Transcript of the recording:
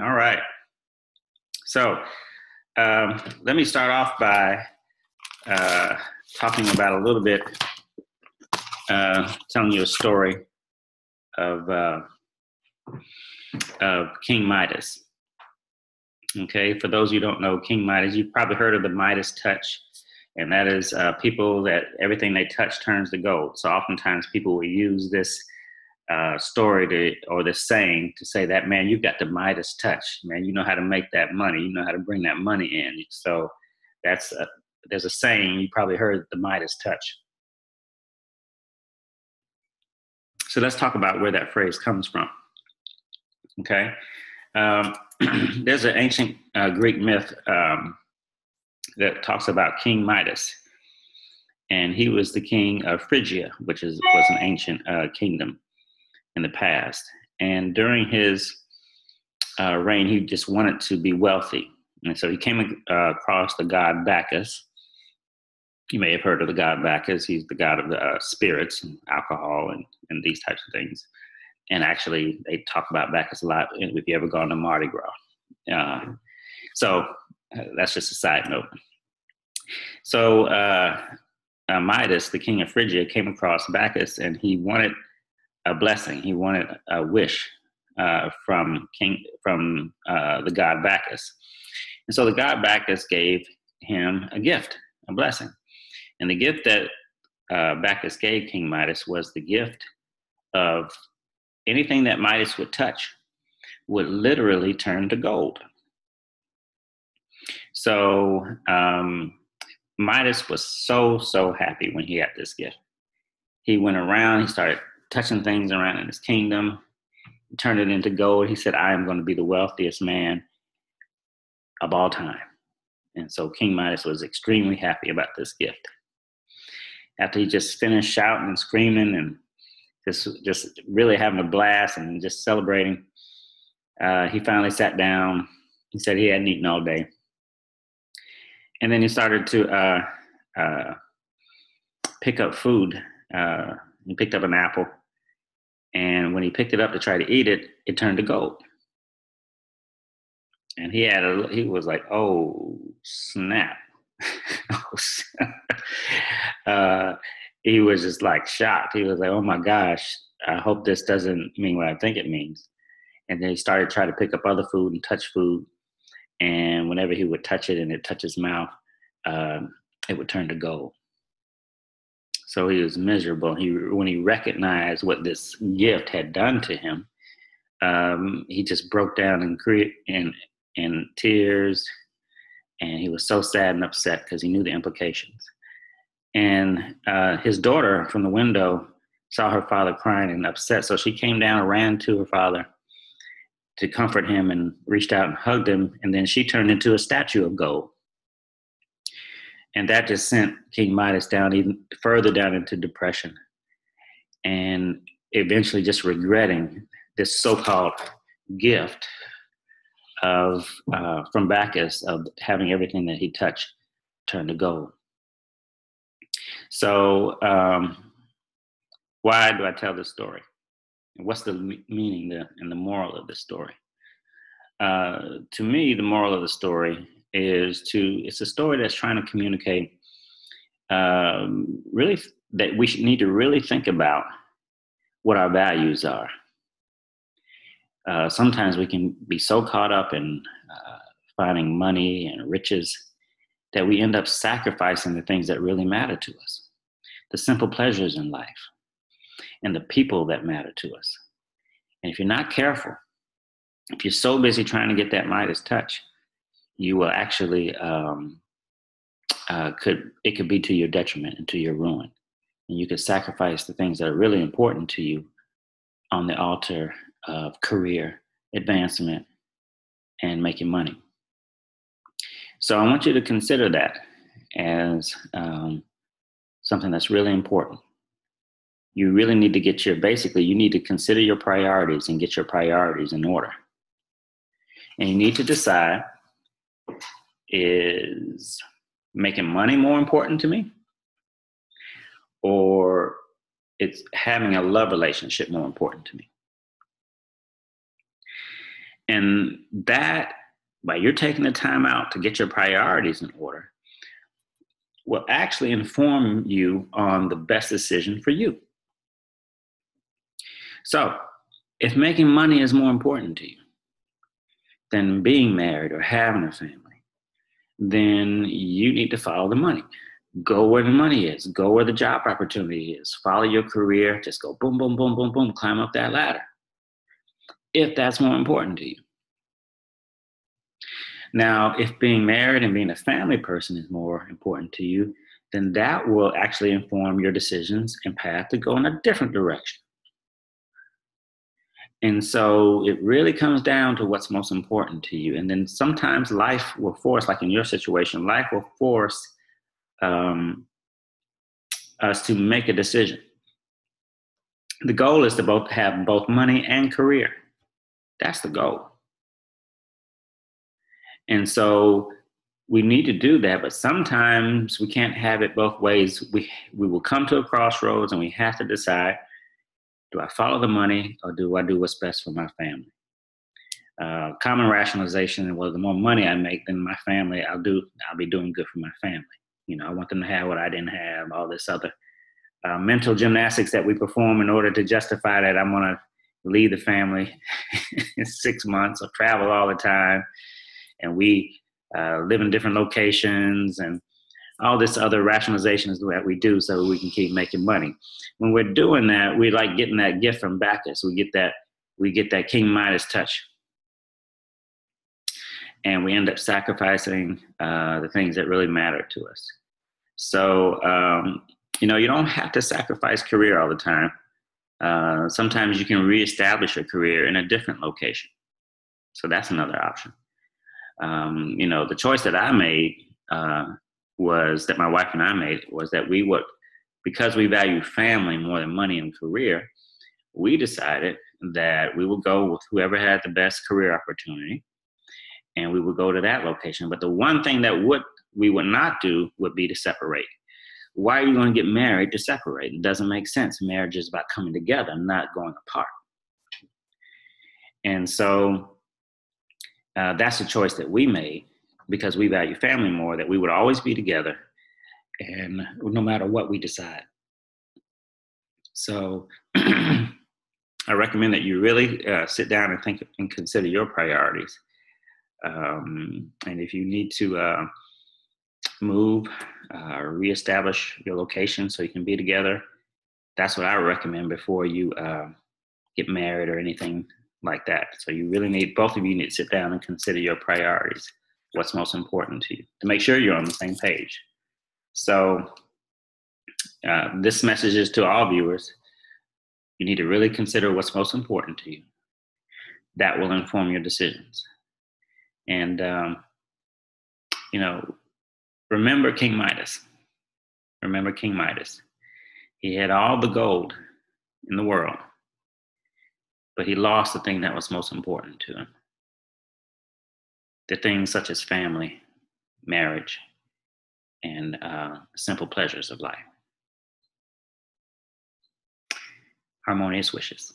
All right. So let me start off by talking about a little bit, telling you a story of King Midas. Okay, for those of you who don't know King Midas, you've probably heard of the Midas touch, and that is people that everything they touch turns to gold. So oftentimes people will use this story or this saying to say that, man, you've got the Midas touch, man. You know how to make that money. You know how to bring that money in. So there's a saying, you probably heard, the Midas touch. So let's talk about where that phrase comes from. Okay. There's an ancient Greek myth that talks about King Midas. And he was the king of Phrygia, which was an ancient kingdom in the past. And during his reign, he just wanted to be wealthy. And so he came across the god Bacchus. You may have heard of the god Bacchus. He's the god of the spirits and alcohol and these types of things. And actually, they talk about Bacchus a lot if you ever gone to Mardi Gras. So that's just a side note. So Midas, the king of Phrygia, came across Bacchus, and he wanted a blessing. He wanted a wish from the god Bacchus. And so the god Bacchus gave him a gift, a blessing. And the gift that Bacchus gave King Midas was the gift of anything that Midas would touch would literally turn to gold. So Midas was so happy when he got this gift. He went around, he started touching things around in his kingdom, turned it into gold. He said, I am going to be the wealthiest man of all time. And so King Midas was extremely happy about this gift. After he just finished shouting and screaming and just really having a blast and just celebrating, he finally sat down. He said he hadn't eaten all day. And then he started to pick up food. He picked up an apple. And when he picked it up to try to eat it, it turned to gold. And he was like, oh, snap. He was just like shocked. He was like, oh my gosh, I hope this doesn't mean what I think it means. And then he started trying to pick up other food and touch food. And whenever he would touch it and it touched his mouth, it would turn to gold. So he was miserable. When he recognized what this gift had done to him, he just broke down in tears. And he was so sad and upset because he knew the implications. And his daughter from the window saw her father crying and upset. So she came down and ran to her father to comfort him and reached out and hugged him. And then she turned into a statue of gold. And that just sent King Midas down even further down into depression. And eventually just regretting this so-called gift from Bacchus of having everything that he touched turn to gold. So why do I tell this story? And what's the meaning and the moral of this story? To me, the moral of the story it's a story that's trying to communicate really that we need to really think about what our values are. Sometimes we can be so caught up in finding money and riches that we end up sacrificing the things that really matter to us, the simple pleasures in life, and the people that matter to us. And if you're not careful, if you're so busy trying to get that Midas touch, you will actually, it could be to your detriment and to your ruin. And you could sacrifice the things that are really important to you on the altar of career advancement and making money. So I want you to consider that as something that's really important. You really need to you need to consider your priorities and get your priorities in order. And you need to decide, is making money more important to me? Or it's having a love relationship more important to me? And that, by you're taking the time out to get your priorities in order, will actually inform you on the best decision for you. So, if making money is more important to you than being married or having a family, then you need to follow the money. Go where the money is. Go where the job opportunity is. Follow your career. Just go boom, boom, boom, boom, boom. Climb up that ladder. If that's more important to you. Now, if being married and being a family person is more important to you, then that will actually inform your decisions and path to go in a different direction. And so it really comes down to what's most important to you. And then sometimes life will force, like in your situation, life will force um, us to make a decision. The goal is to both have both money and career. That's the goal. And so we need to do that, but sometimes we can't have it both ways. We will come to a crossroads and we have to decide, do I follow the money or do I do what's best for my family? Common rationalization, well, the more money I make than my family, I'll be doing good for my family. I want them to have what I didn't have, all this other mental gymnastics that we perform in order to justify that I'm going to leave the family in 6 months or travel all the time. And we live in different locations and all this other rationalizations that we do so we can keep making money. When we're doing that, we like getting that gift from Bacchus. We get that King Midas touch. And we end up sacrificing the things that really matter to us. So, you don't have to sacrifice career all the time. Sometimes you can reestablish your career in a different location. So that's another option. The choice that I made was that my wife and I made was that we would, because we value family more than money and career, we decided that we would go with whoever had the best career opportunity, and we would go to that location. But the one thing that we would not do would be to separate. Why are you going to get married to separate? It doesn't make sense. Marriage is about coming together, not going apart. And so that's a choice that we made because we value family more, that we would always be together and no matter what we decide. So I recommend that you really sit down and think and consider your priorities. And if you need to move, reestablish your location so you can be together, that's what I recommend before you get married or anything like that. So both of you need to sit down and consider your priorities, what's most important to you, to make sure you're on the same page. So this message is to all viewers. You need to really consider what's most important to you. That will inform your decisions. And, remember King Midas. Remember King Midas. He had all the gold in the world, but he lost the thing that was most important to him. The things such as family, marriage, and simple pleasures of life. Harmonious wishes.